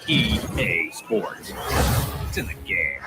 EA Sports. It's in the game.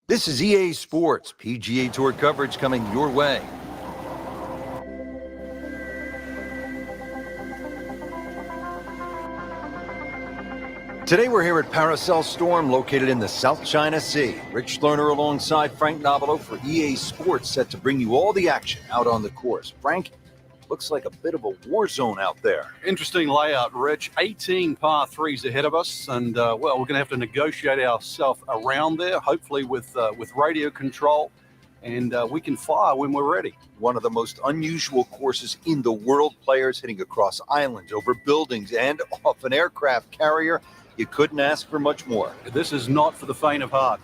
This is EA Sports, PGA Tour coverage coming your way. Today we're here at Paracel Storm, located in the South China Sea. Rich Lerner alongside Frank Nobilo for EA Sports, set to bring you all the action out on the course. Frank, looks like a bit of a war zone out there. Interesting layout, Rich. 18 par threes ahead of us, and well, we're going to have to negotiate ourselves around there, hopefully with radio control, and we can fire when we're ready. One of the most unusual courses in the world. Players hitting across islands, over buildings, and off an aircraft carrier. You couldn't ask for much more. This is not for the faint of heart.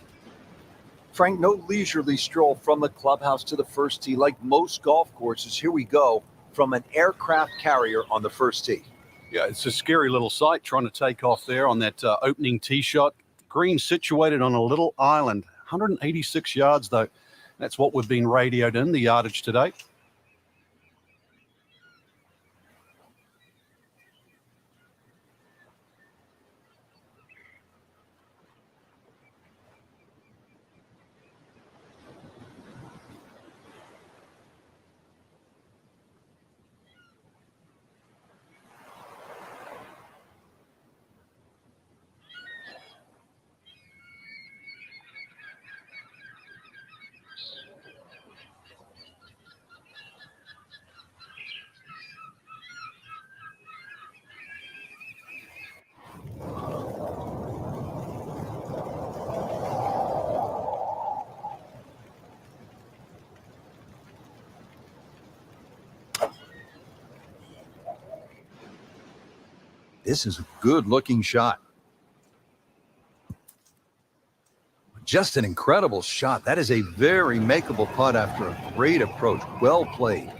Frank, no leisurely stroll from the clubhouse to the first tee like most golf courses. Here we go. from an aircraft carrier on the first tee. Yeah, it's a scary little sight trying to take off there on that opening tee shot. Green situated on a little island, 186 yards though. That's what we've been radioed in, the yardage today. This is a good-looking shot. Just an incredible shot. That is a very makeable putt after a great approach. Well played.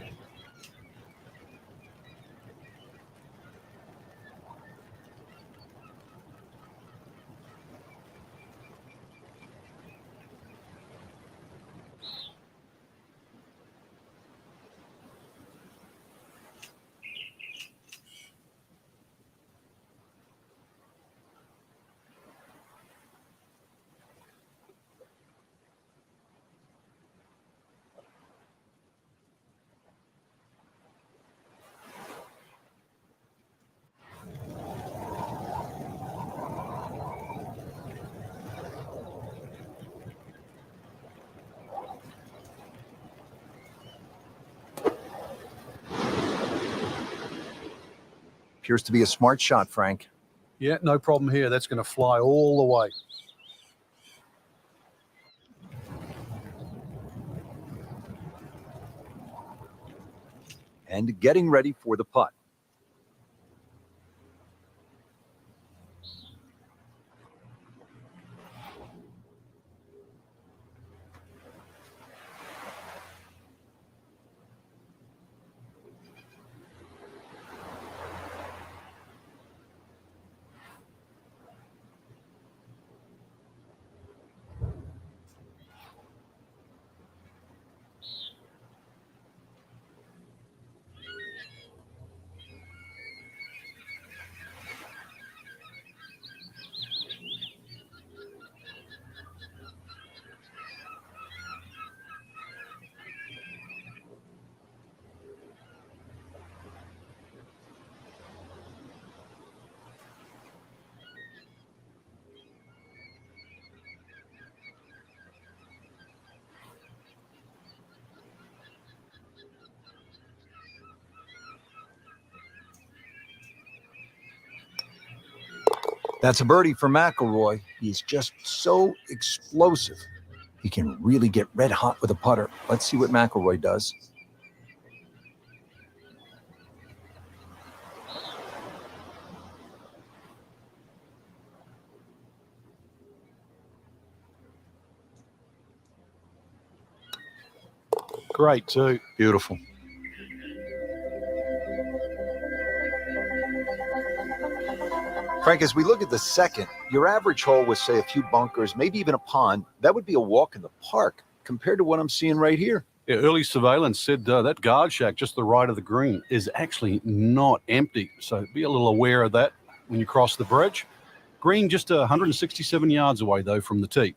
Appears to be a smart shot, Frank. Yeah, no problem here. That's going to fly all the way. And getting ready for the putt. That's a birdie for Mcilroy. He's just so explosive. He can really get red hot with a putter. Let's see what Mcilroy does. Great too. Beautiful. Frank, as we look at the second, your average hole with, say, a few bunkers, maybe even a pond, that would be a walk in the park compared to what I'm seeing right here. Yeah, early surveillance said that guard shack just to the right of the green is actually not empty. So be a little aware of that when you cross the bridge. Green just 167 yards away, though, from the tee.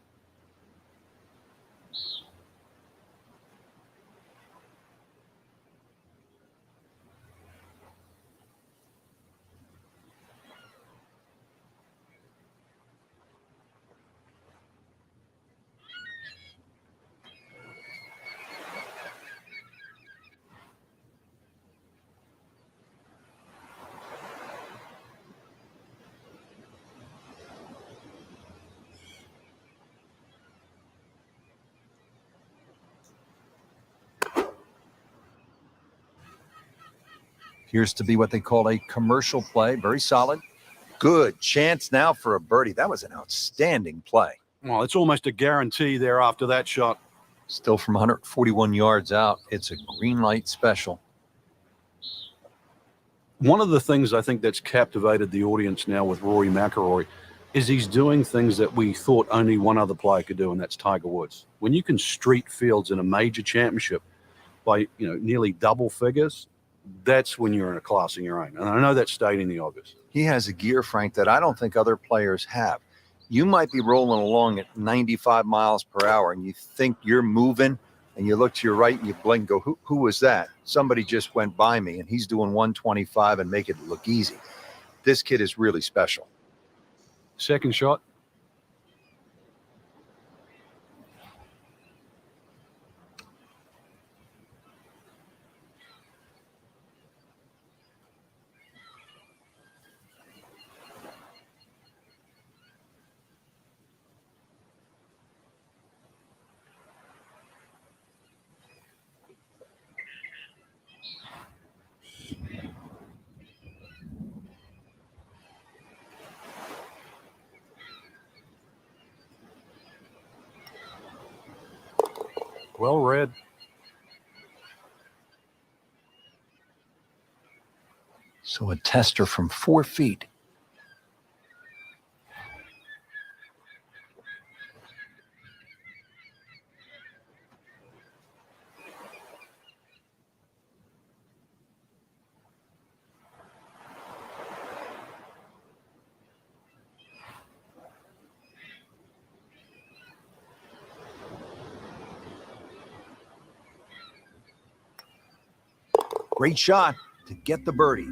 Appears to be what they call a commercial play. Very solid. Good chance now for a birdie. That was an outstanding play. Well, it's almost a guarantee there after that shot. Still from 141 yards out. It's a green light special. One of the things I think that's captivated the audience now with Rory McIlroy is he's doing things that we thought only one other player could do, and that's Tiger Woods. When you can streak fields in a major championship by nearly double figures, that's when you're in a class in your own. And I know that's stating the obvious. He has a gear, Frank, that I don't think other players have. You might be rolling along at 95 miles per hour and you think you're moving, and you look to your right and you blink and go, who was that? Somebody just went by me, and he's doing 125 and make it look easy. This kid is really special. Second shot. Well read. So a tester from 4 feet. Great shot to get the birdie.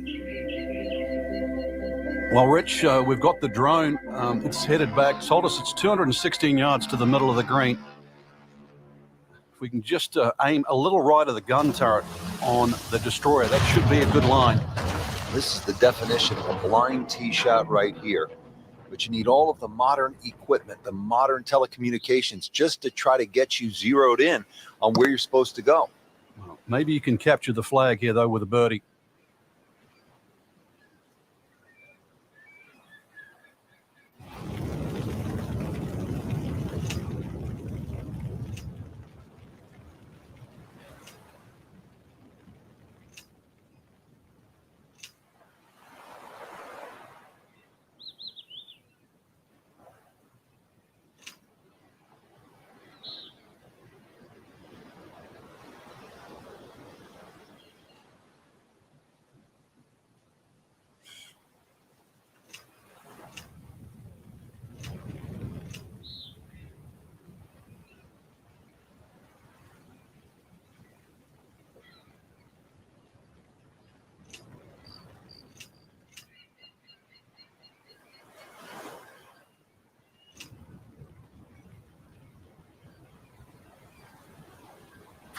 Well, Rich, we've got the drone. It's headed back. Told us it's 216 yards to the middle of the green. If we can just aim a little right of the gun turret on the destroyer, that should be a good line. This is the definition of a blind tee shot right here. But you need all of the modern equipment, the modern telecommunications, just to try to get you zeroed in on where you're supposed to go. Well, maybe you can capture the flag here, though, with a birdie.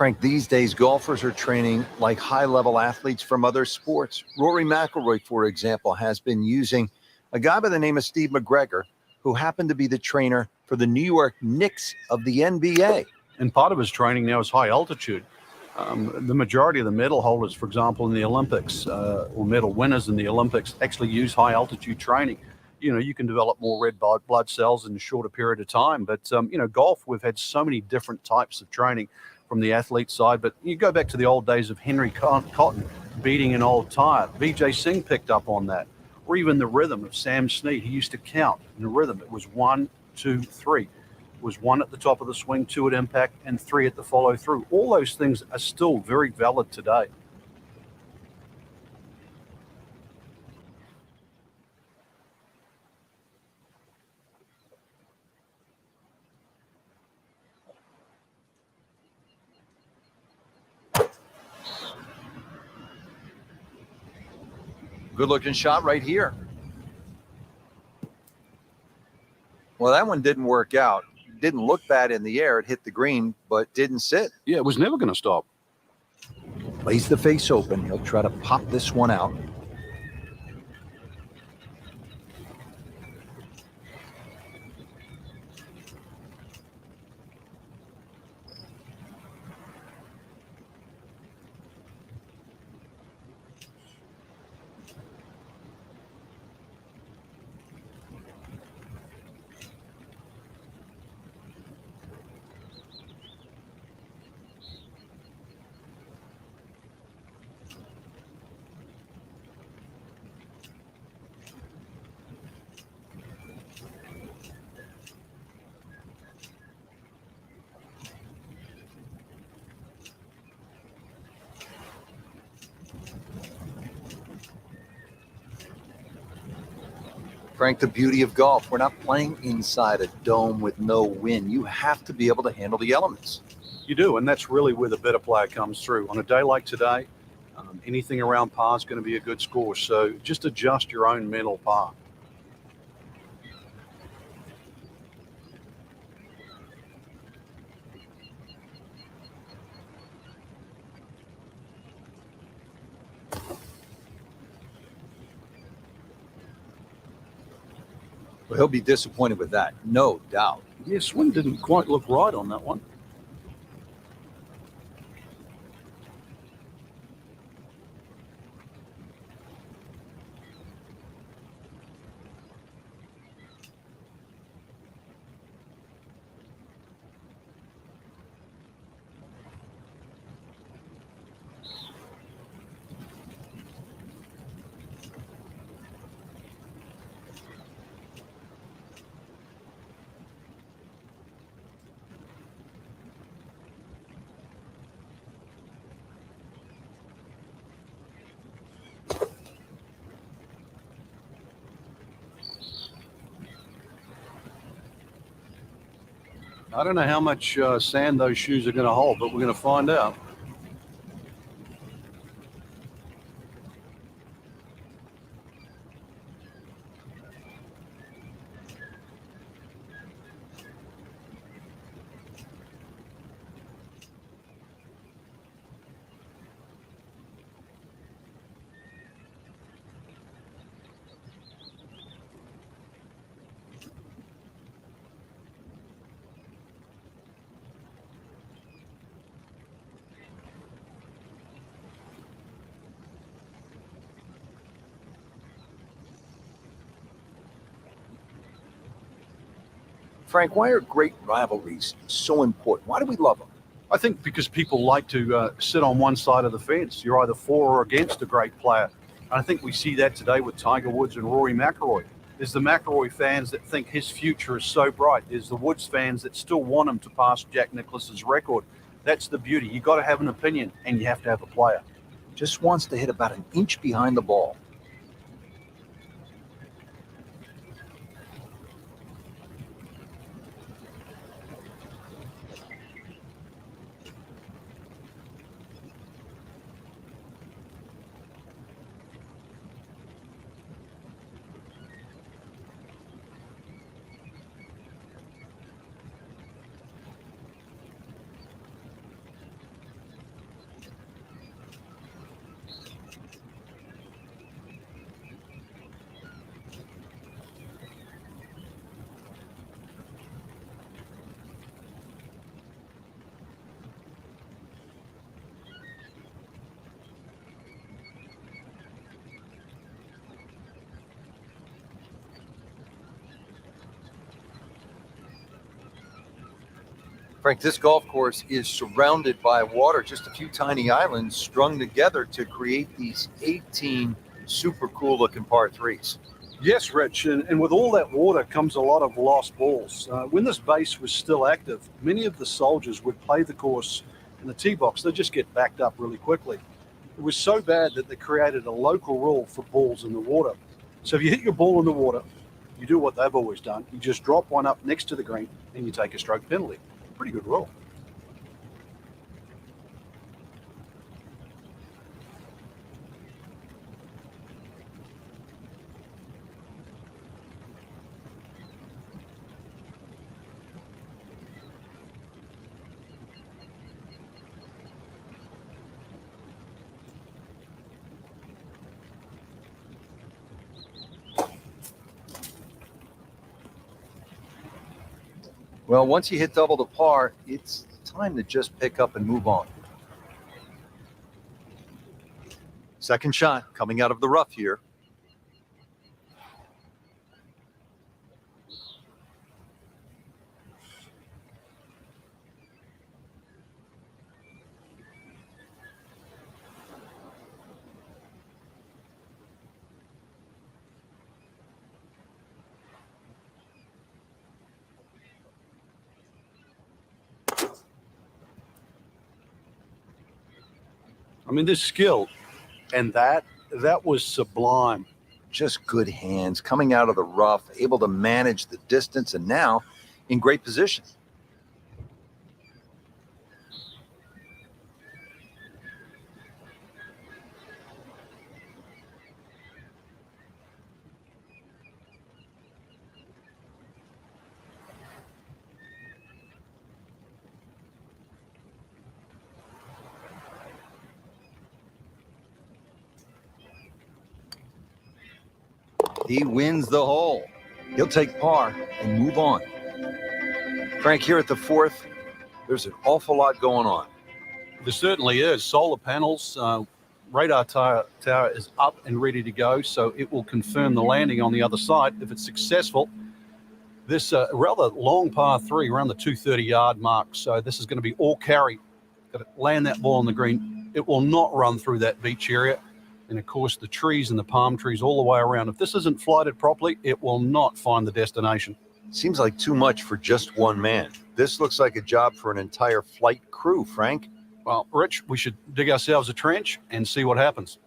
Frank, these days golfers are training like high-level athletes from other sports. Rory McIlroy, for example, has been using a guy by the name of Steve McGregor, who happened to be the trainer for the New York Knicks of the NBA. And part of his training now is high altitude. The majority of the medal holders, for example, in the Olympics, or medal winners in the Olympics, actually use high altitude training. You can develop more red blood cells in a shorter period of time. But, golf, we've had so many different types of training from the athlete side. But you go back to the old days of Henry Cotton beating an old tire. Vijay Singh picked up on that. Or even the rhythm of Sam Snead. He used to count in the rhythm. It was 1, 2, 3. It was 1 at the top of the swing, 2 at impact, and 3 at the follow through. All those things are still very valid today. Good-looking shot right here. Well, that one didn't work out. It didn't look bad in the air. It hit the green, but didn't sit. Yeah, it was never going to stop. Lays the face open. He'll try to pop this one out. Frank, the beauty of golf, we're not playing inside a dome with no wind. You have to be able to handle the elements. You do, and that's really where the better player comes through. On a day like today, anything around par is going to be a good score. So just adjust your own mental par. Well, he'll be disappointed with that, no doubt. Yeah, swing didn't quite look right on that one. I don't know how much sand those shoes are going to hold, but we're going to find out. Frank, why are great rivalries so important? Why do we love them? I think because people like to sit on one side of the fence. You're either for or against a great player. And I think we see that today with Tiger Woods and Rory Mcilroy. There's the McIlroy fans that think his future is so bright. There's the Woods fans that still want him to pass Jack Nicklaus's record. That's the beauty. You got to have an opinion, and you have to have a player. Just wants to hit about an inch behind the ball. Frank, this golf course is surrounded by water, just a few tiny islands strung together to create these 18 super cool looking par threes. Yes, Rich, and with all that water comes a lot of lost balls. When this base was still active, many of the soldiers would play the course in the tee box. They just get backed up really quickly. It was so bad that they created a local rule for balls in the water. So if you hit your ball in the water, you do what they've always done. You just drop one up next to the green and you take a stroke penalty. Pretty good rule. Well, once you hit double the par, it's time to just pick up and move on. Second shot coming out of the rough here. I mean, this skill, and that was sublime. Just good hands, coming out of the rough, able to manage the distance, and now in great position. He wins the hole. He'll take par and move on. Frank, here at the fourth, there's an awful lot going on. There certainly is. Solar panels, radar tower is up and ready to go, so it will confirm the landing on the other side. If it's successful, this rather long par 3 around the 230-yard mark, so this is going to be all carry. Got to land that ball on the green. It will not run through that beach area. And, of course, the trees and the palm trees all the way around. If this isn't flighted properly, it will not find the destination. Seems like too much for just one man. This looks like a job for an entire flight crew, Frank. Well, Rich, we should dig ourselves a trench and see what happens.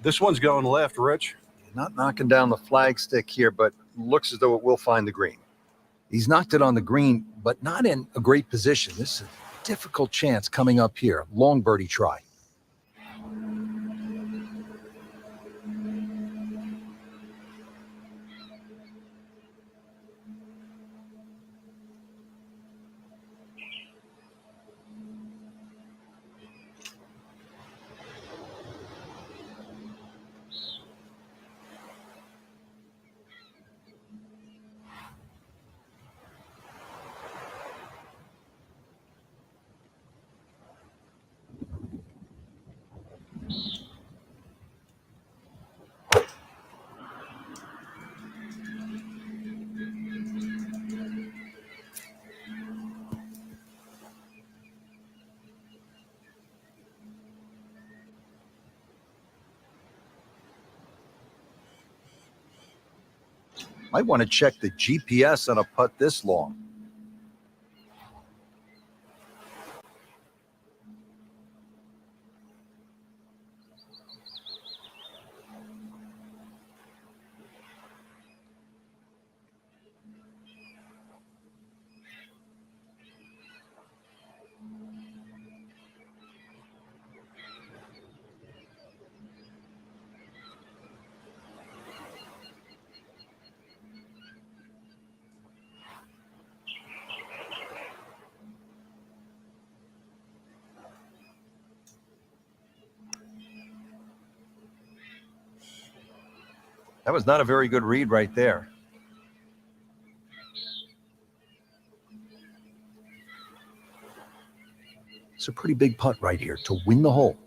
This one's going left, Rich. Not knocking down the flagstick here, but looks as though it will find the green. He's knocked it on the green, but not in a great position. This is a difficult chance coming up here. Long birdie try. Might want to check the GPS on a putt this long. That was not a very good read right there. It's a pretty big putt right here to win the hole.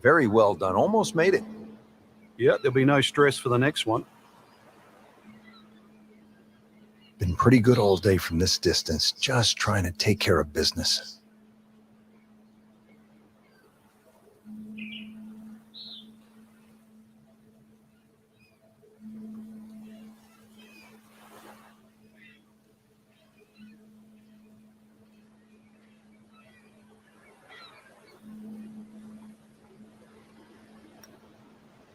Very well done. Almost made it. Yeah, there'll be no stress for the next one. Been pretty good all day from this distance, just trying to take care of business.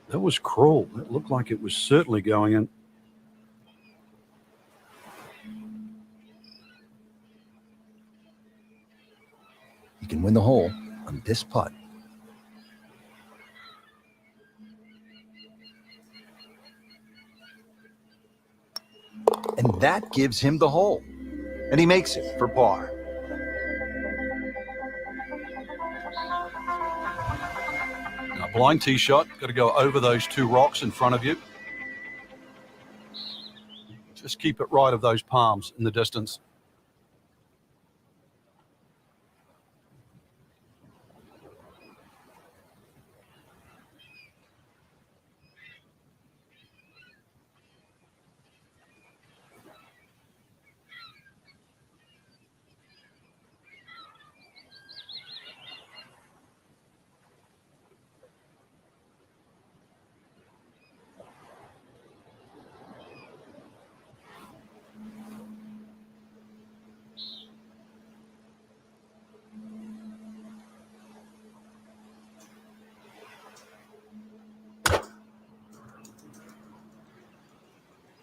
That was cruel. It looked like it was certainly going in. can win the hole on this putt. And that gives him the hole. And he makes it for par. Now, blind tee shot, got to go over those two rocks in front of you. Just keep it right of those palms in the distance.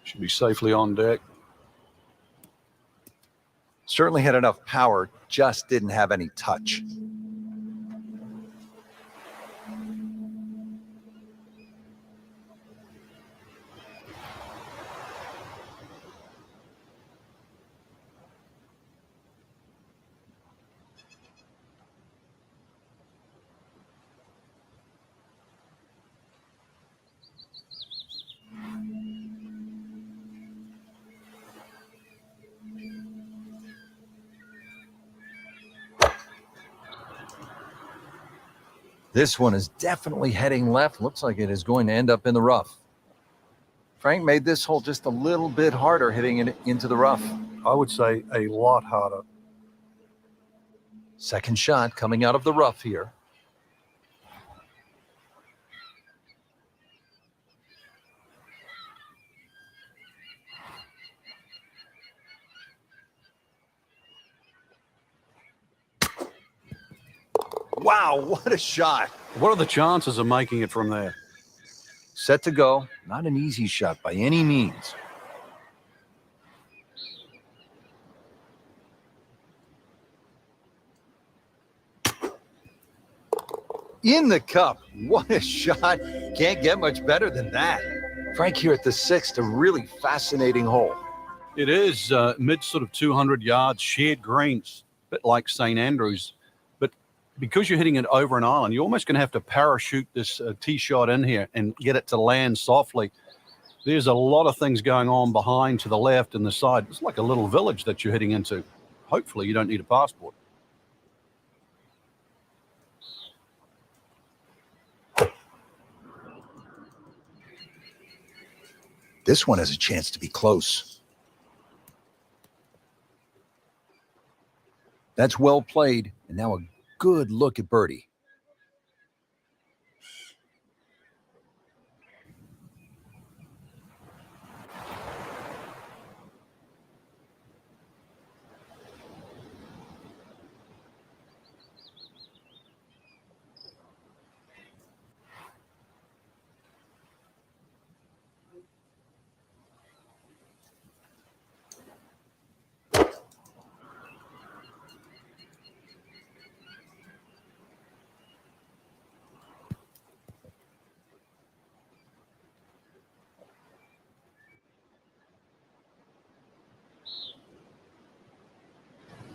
Should be safely on deck. Certainly had enough power, just didn't have any touch. This one is definitely heading left. Looks like it is going to end up in the rough. Frank made this hole just a little bit harder hitting it into the rough. I would say a lot harder. Second shot coming out of the rough here. Wow, what a shot. What are the chances of making it from there? Set to go. Not an easy shot by any means. In the cup. What a shot. Can't get much better than that. Frank here at the sixth, a really fascinating hole. It is mid sort of 200 yards, shared greens, a bit like St. Andrews. But because you're hitting it over an island, you're almost going to have to parachute this tee shot in here and get it to land softly. There's a lot of things going on behind to the left and the side. It's like a little village that you're heading into. Hopefully you don't need a passport. This one has a chance to be close. That's well played, and now a good look at birdie.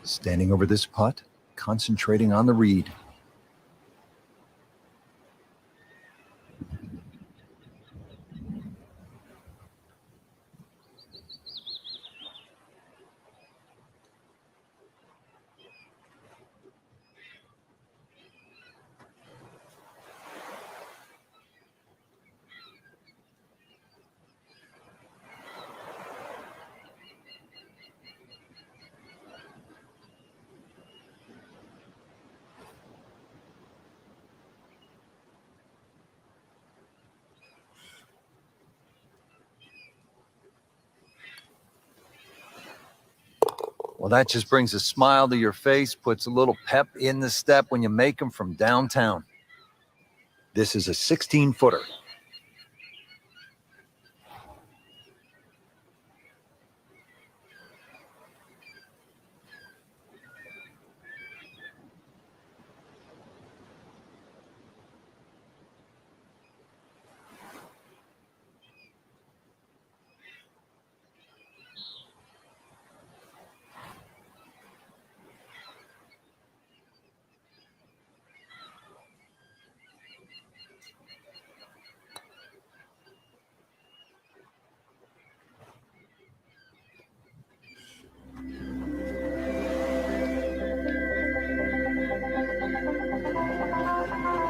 Standing over this putt, concentrating on the read. Well, that just brings a smile to your face, puts a little pep in the step when you make them from downtown. This is a 16-footer.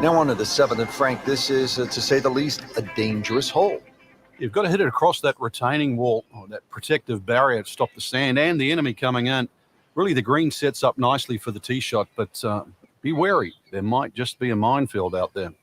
Now on to the 7th, and Frank, this is, to say the least, a dangerous hole. You've got to hit it across that retaining wall, or that protective barrier to stop the sand and the enemy coming in. Really, the green sets up nicely for the tee shot, but be wary. There might just be a minefield out there.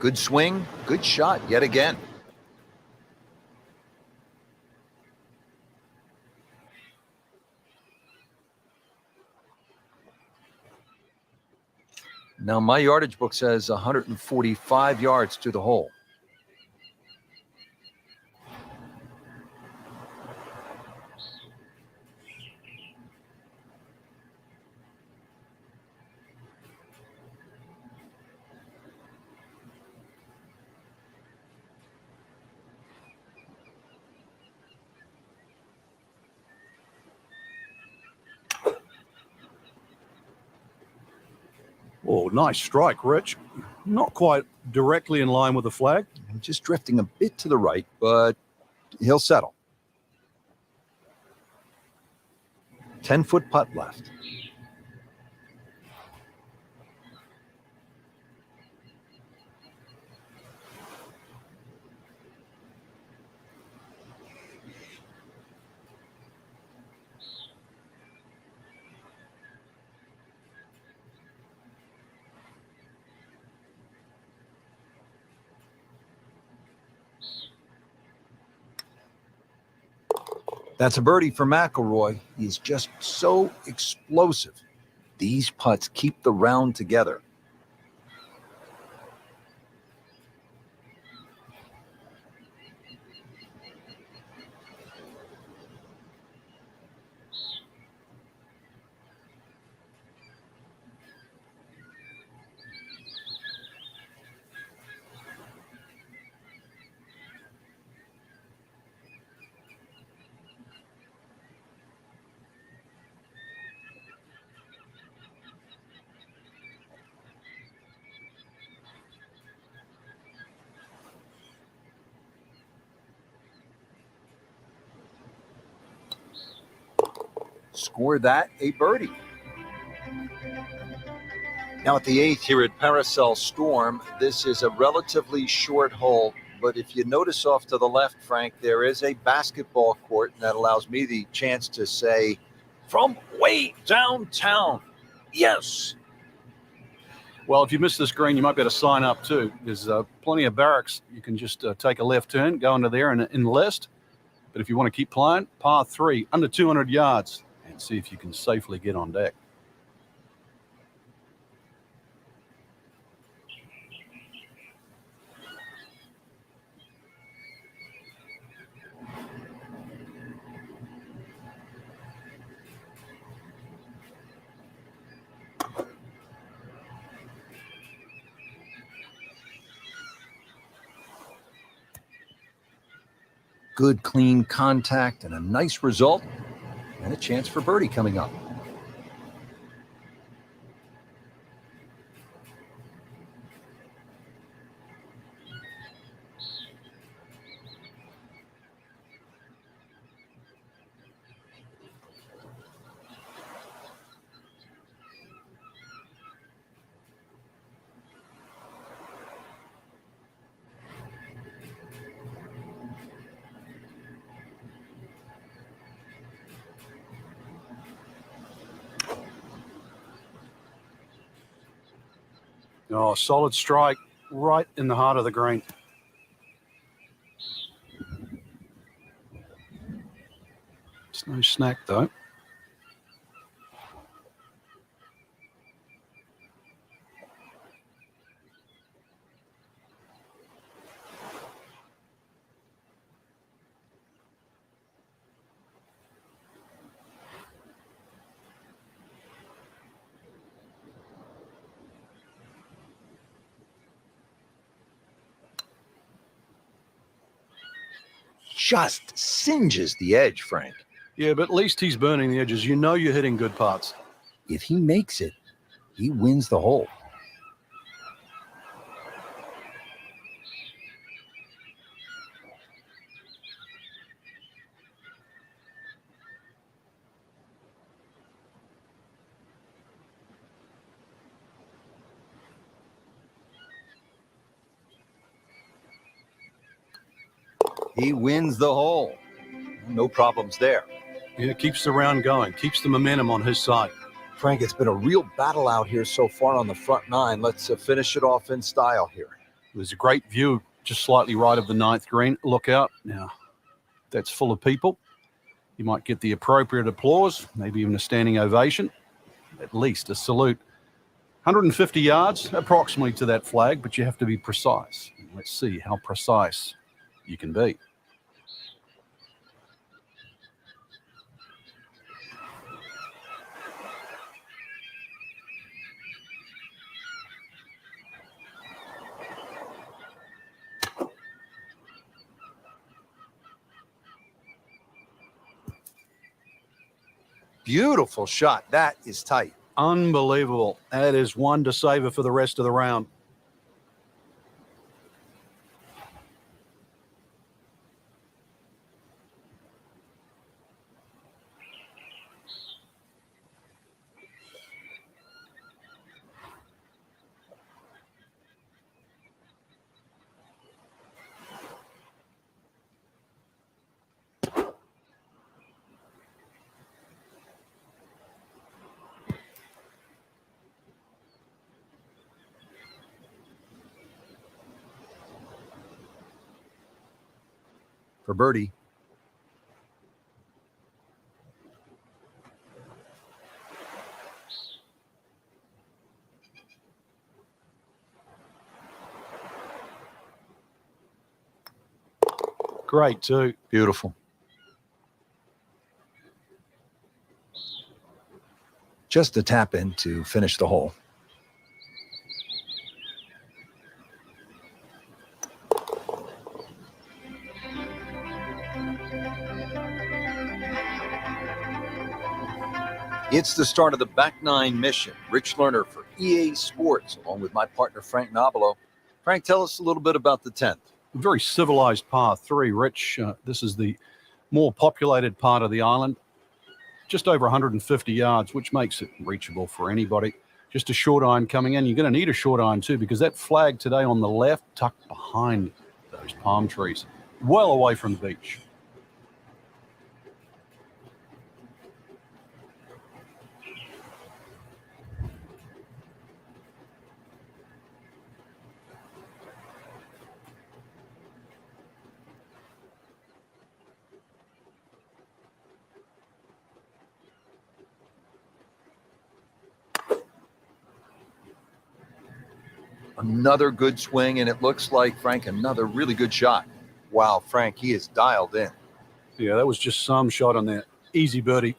Good swing, good shot yet again. Now, my yardage book says 145 yards to the hole. Oh, nice strike, Rich. Not quite directly in line with the flag. Just drifting a bit to the right, but he'll settle. 10-foot putt left. That's a birdie for McIlroy. He's just so explosive. These putts keep the round together. Score that a birdie. Now at the 8th here at Paracel Storm, this is a relatively short hole, but if you notice off to the left, Frank, there is a basketball court, and that allows me the chance to say, from way downtown, yes. Well, if you miss this green, you might be able to sign up too. There's plenty of barracks. You can just take a left turn, go into there and enlist. But if you want to keep playing, par 3, under 200 yards, and see if you can safely get on deck. Good, clean contact and a nice result, and a chance for birdie coming up. Oh, solid strike right in the heart of the green. It's no snack, though. Just singes the edge, Frank. Yeah, but at least he's burning the edges. You know you're hitting good putts. If he makes it, he wins the hole. He wins the hole. No problems there. Yeah, keeps the round going, keeps the momentum on his side. Frank, it's been a real battle out here so far on the front nine. Let's finish it off in style here. There's a great view just slightly right of the 9th green. Look out. Now, that's full of people. You might get the appropriate applause, maybe even a standing ovation, at least a salute. 150 yards approximately to that flag, but you have to be precise. Let's see how precise you can be. Beautiful shot. That is tight. Unbelievable. That is one to savor for the rest of the round. For birdie. Great too. Beautiful. Just a tap in to finish the hole. It's the start of the back nine mission. Rich Lerner for EA Sports, along with my partner, Frank Nobilo. Frank, tell us a little bit about the 10th. Very civilized par 3, Rich. This is the more populated part of the island. Just over 150 yards, which makes it reachable for anybody. Just a short iron coming in. You're going to need a short iron too, because that flag today on the left, tucked behind those palm trees, well away from the beach. Another good swing, and it looks like, Frank, another really good shot. Wow, Frank, he is dialed in. Yeah, that was just some shot on that. Easy birdie.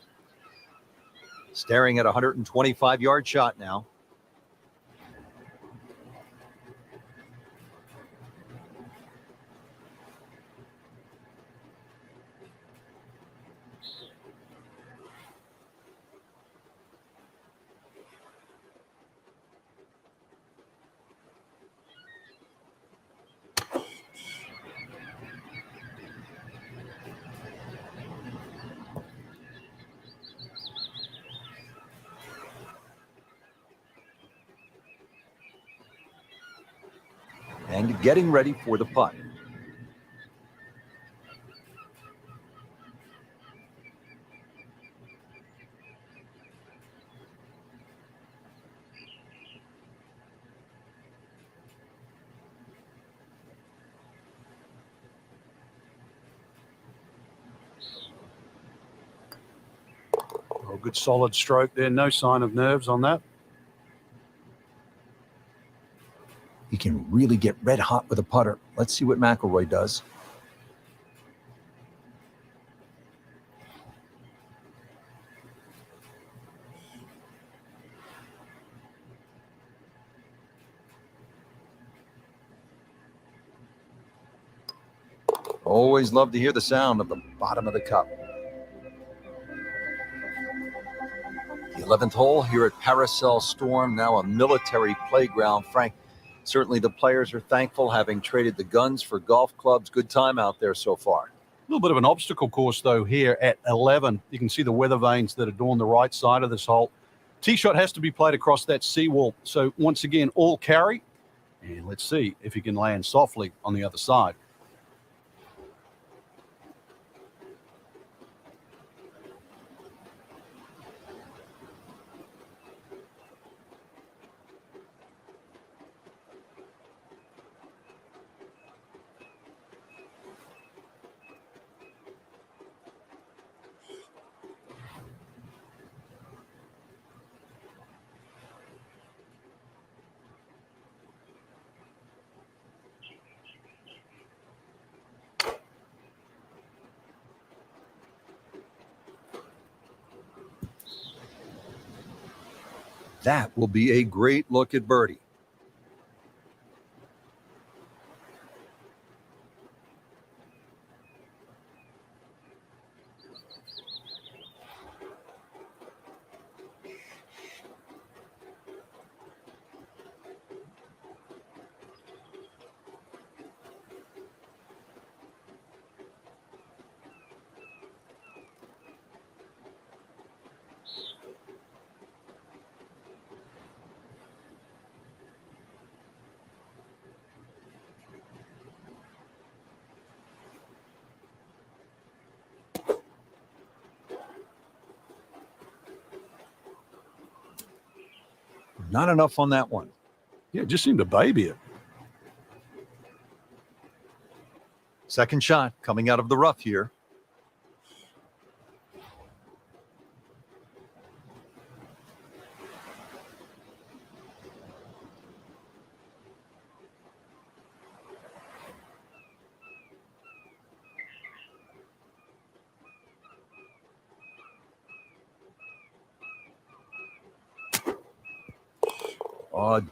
Staring at a 125-yard shot now. And getting ready for the putt. Oh, good solid stroke there. No sign of nerves on that. He can really get red hot with a putter. Let's see what Mcilroy does. Always love to hear the sound of the bottom of the cup. The 11th hole here at Paracel Storm, now a military playground. Frank, certainly the players are thankful, having traded the guns for golf clubs. Good time out there so far. A little bit of an obstacle course, though, here at 11. You can see the weather vanes that adorn the right side of this hole. Tee shot has to be played across that seawall. So once again, all carry. And let's see if he can land softly on the other side. That will be a great look at birdie. Not enough on that one. Yeah, just seemed to baby it. Second shot coming out of the rough here.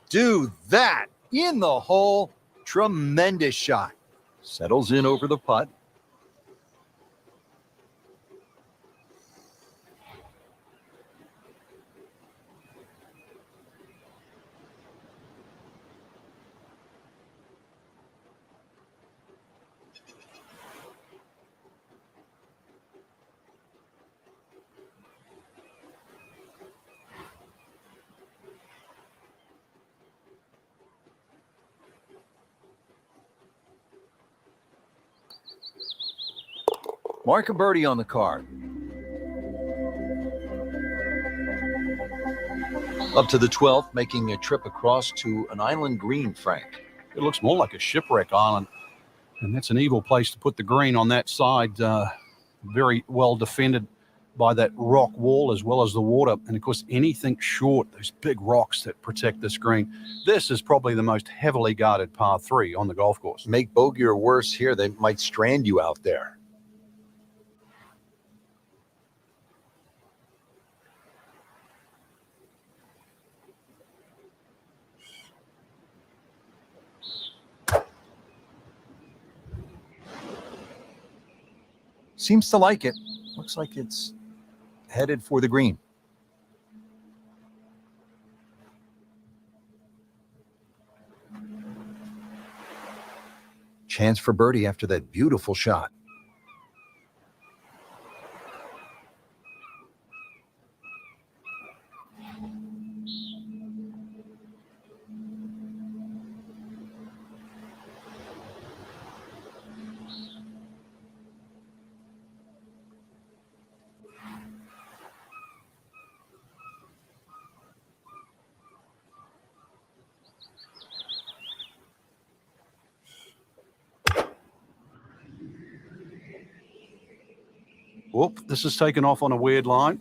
Do that in the hole. Tremendous shot. Settles in over the putt. Mark a birdie on the card. Up to the 12th, making a trip across to an island green, Frank. It looks more like a shipwreck island, and that's an evil place to put the green on that side. Very well defended by that rock wall as well as the water. And, of course, anything short, those big rocks that protect this green. This is probably the most heavily guarded par 3 on the golf course. Make bogey or worse here, they might strand you out there. Seems to like it. Looks like it's headed for the green. Chance for birdie after that beautiful shot. Whoop, this is taken off on a weird line.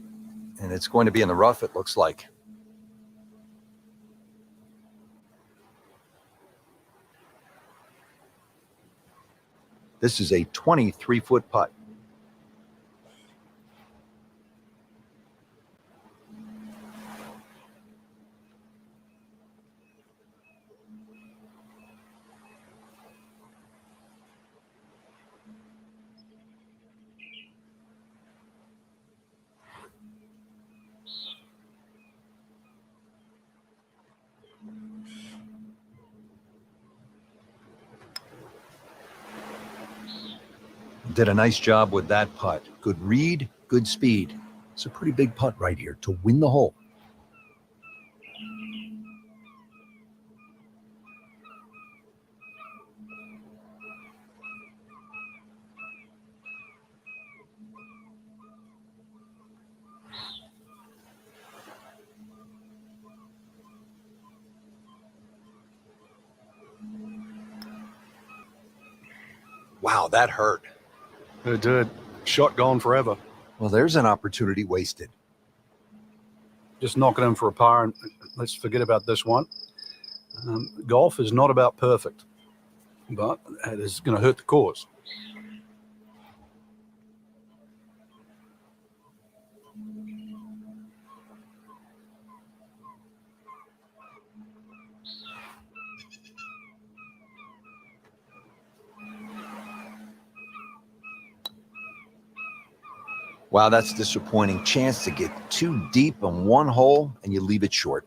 And it's going to be in the rough, it looks like. This is a 23-foot putt. Did a nice job with that putt. Good read, good speed. It's a pretty big putt right here to win the hole. Wow, that hurt. It did. Shot gone forever. Well, there's an opportunity wasted. Just knock it in for a par, and let's forget about this one. Golf is not about perfect, but it is going to hurt the cause. Wow, that's disappointing. Chance to get too deep on one hole and you leave it short.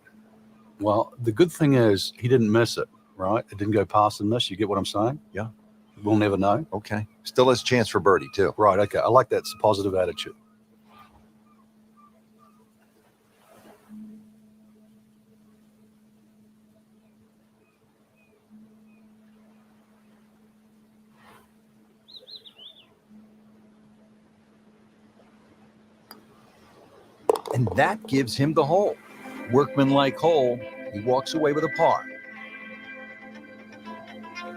Well, the good thing is he didn't miss it, right? It didn't go past the miss. You get what I'm saying? Yeah. We'll never know. Okay. Still has chance for birdie, too. Right, okay. I like that. It's a positive attitude. And that gives him the hole. Workmanlike hole. He walks away with a par.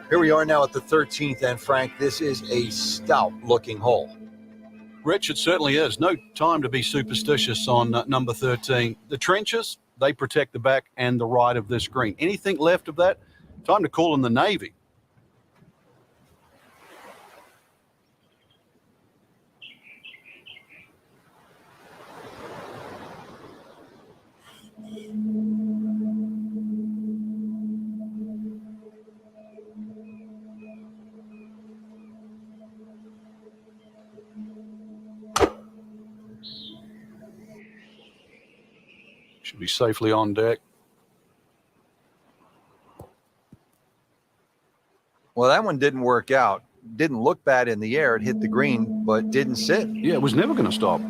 Here we are now at the 13th, and Frank, this is a stout-looking hole. Rich, it certainly is. No time to be superstitious on number 13. The trenches, they protect the back and the right of this green. Anything left of that, time to call in the Navy. Should be safely on deck. Well, that one didn't work out. Didn't look bad in the air. It hit the green, but didn't sit. Yeah, it was never going to stop.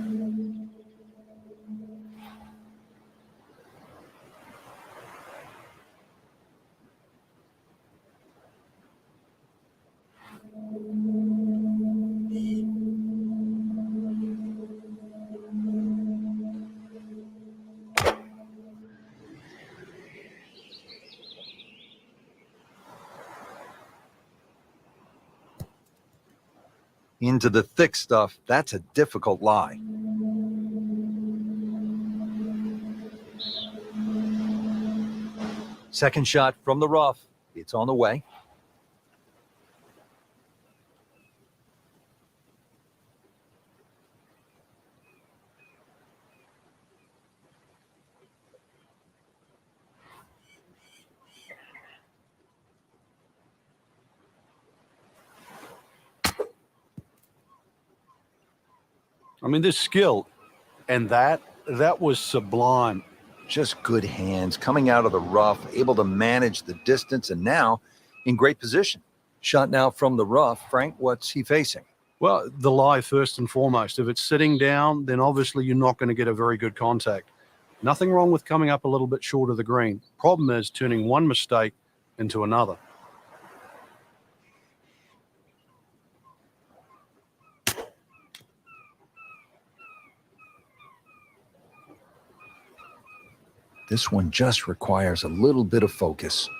Into the thick stuff, that's a difficult lie. Second shot from the rough. It's on the way. I mean, this skill and that was sublime. Just good hands coming out of the rough, able to manage the distance, and now in great position. Shot now from the rough. Frank, what's he facing? Well, the lie first and foremost. If it's sitting down, then obviously you're not going to get a very good contact. Nothing wrong with coming up a little bit short of the green. Problem is turning one mistake into another. This one just requires a little bit of focus.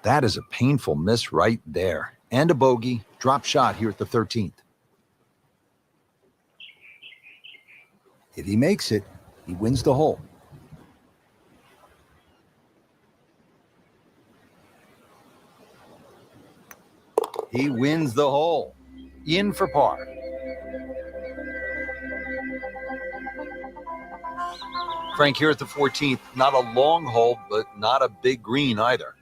That is a painful miss right there. And a bogey. Drop shot here at the 13th. If he makes it, he wins the hole. He wins the hole. In for par. Frank, here at the 14th, not a long hole, but not a big green either.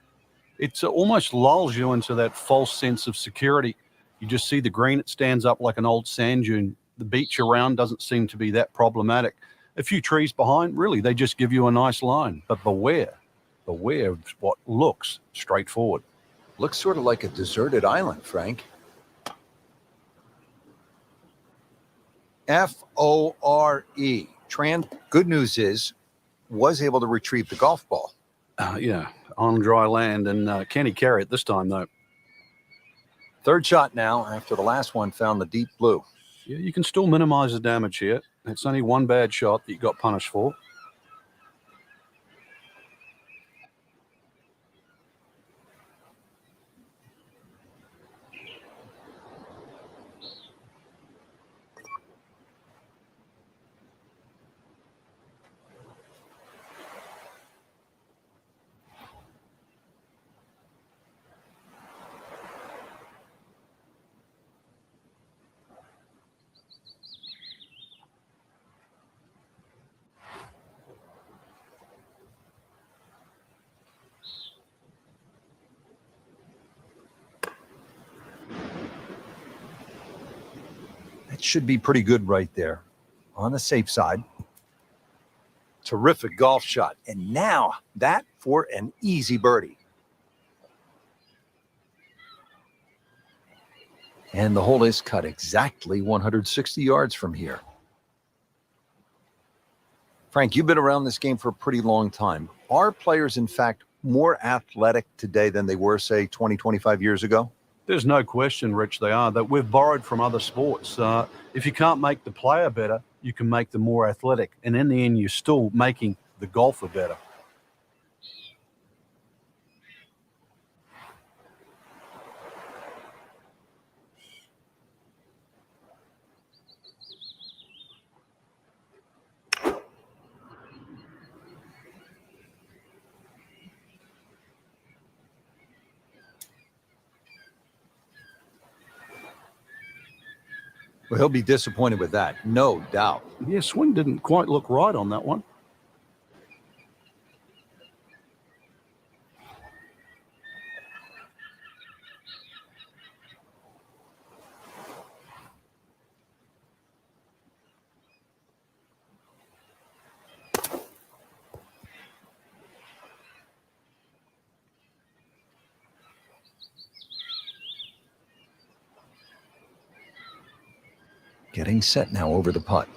It almost lulls you into that false sense of security. You just see the green, it stands up like an old sand dune. The beach around doesn't seem to be that problematic. A few trees behind, really, they just give you a nice line. But beware of what looks straightforward. Looks sort of like a deserted island, Frank. F-O-R-E. Tran, good news is, was able to retrieve the golf ball. Yeah, on dry land, and can he carry it this time, though? Third shot now, after the last one found the deep blue. Yeah, you can still minimize the damage here. It's only one bad shot that you got punished for. That should be pretty good right there. On the safe side. Terrific golf shot. And now that for an easy birdie. And the hole is cut exactly 160 yards from here. Frank, you've been around this game for a pretty long time. Are players, in fact, more athletic today than they were, say, 20, 25 years ago? There's no question, Rich, they are. That we've borrowed from other sports. If you can't make the player better, you can make them more athletic. And in the end, you're still making the golfer better. Well, he'll be disappointed with that, no doubt. Yeah, swing didn't quite look right on that one. Getting set now over the putt.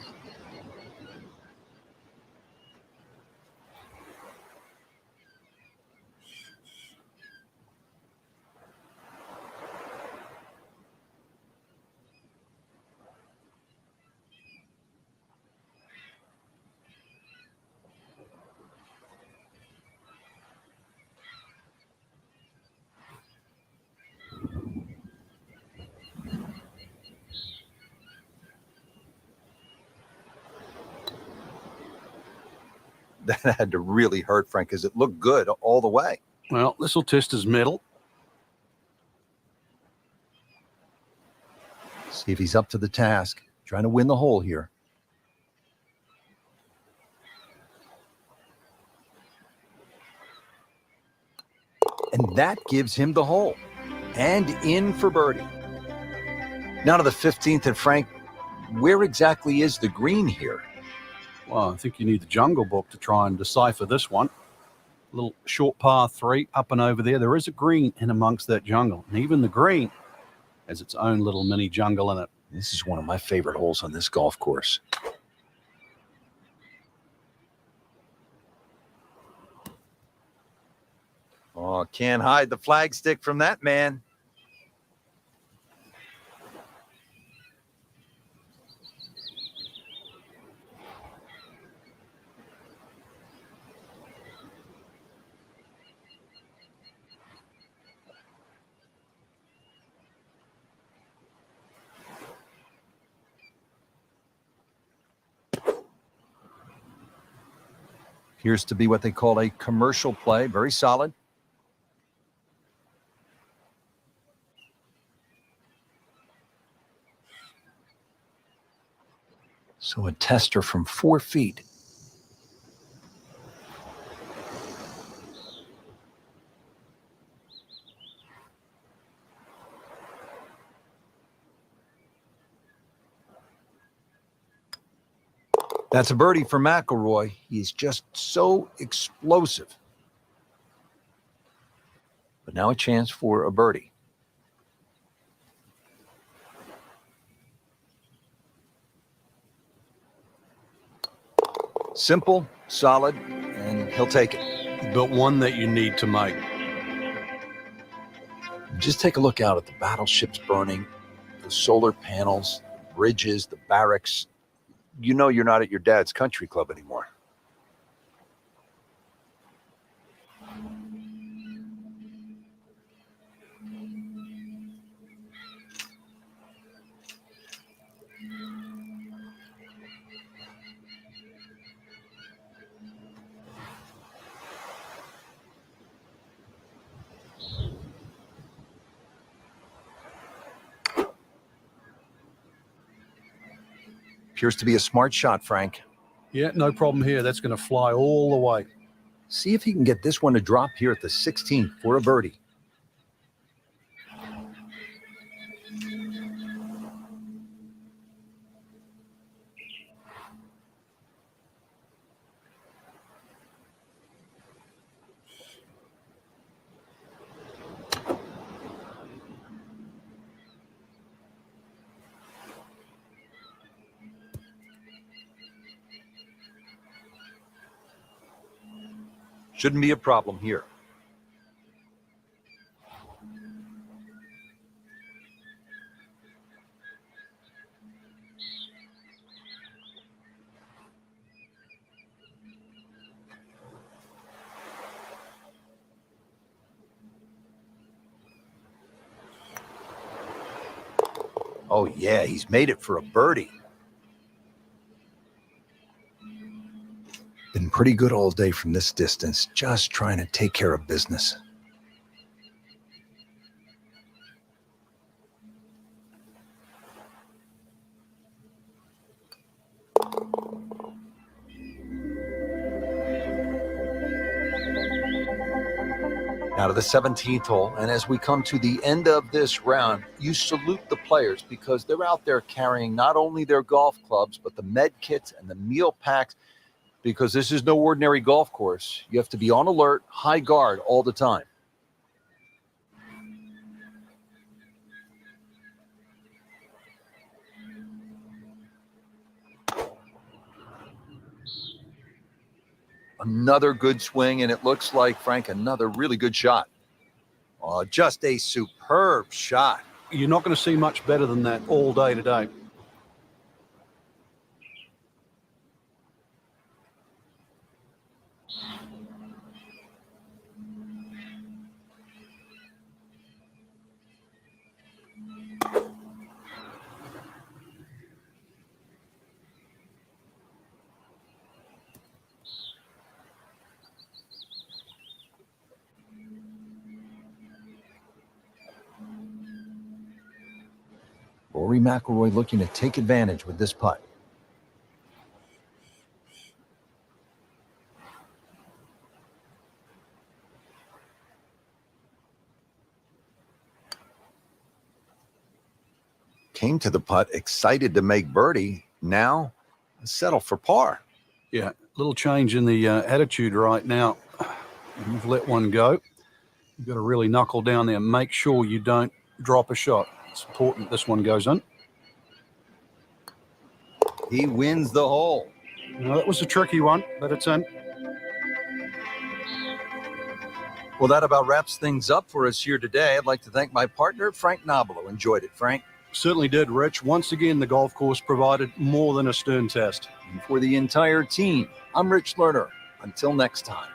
That had to really hurt, Frank, because it looked good all the way. Well, this will test his mettle. See if he's up to the task. Trying to win the hole here. And that gives him the hole. And in for birdie. Now to the 15th, and Frank, where exactly is the green here? Well, I think you need the Jungle Book to try and decipher this one. A little short par 3 up and over there. There is a green in amongst that jungle. And even the green has its own little mini jungle in it. This is one of my favorite holes on this golf course. Oh, can't hide the flagstick from that man. Appears to be what they call a commercial play. Very solid. So a tester from 4 feet. That's a birdie for Mcilroy. He's just so explosive. But now a chance for a birdie. Simple, solid, and he'll take it. But one that you need to make. Just take a look out at the battleships burning, the solar panels, the bridges, the barracks. You know you're not at your dad's country club anymore. Appears to be a smart shot, Frank. Yeah, no problem here. That's going to fly all the way. See if he can get this one to drop here at the 16th for a birdie. Shouldn't be a problem here. Oh, yeah, he's made it for a birdie. Been pretty good all day from this distance, just trying to take care of business. Now to the 17th hole, and as we come to the end of this round, you salute the players because they're out there carrying not only their golf clubs, but the med kits and the meal packs, because this is no ordinary golf course. You have to be on alert, high guard all the time. Another good swing, and it looks like, Frank, another really good shot. Oh, just a superb shot. You're not going to see much better than that all day today. Rory Mcilroy looking to take advantage with this putt. Came to the putt, excited to make birdie. Now, settle for par. Yeah, a little change in the attitude right now. You've let one go. You've got to really knuckle down there and make sure you don't drop a shot. It's important this one goes in. He wins the hole. Now, that was a tricky one, but it's in. Well, that about wraps things up for us here today. I'd like to thank my partner, Frank Nobilo. Enjoyed it, Frank. Certainly did, Rich. Once again, the golf course provided more than a stern test. And for the entire team, I'm Rich Lerner. Until next time.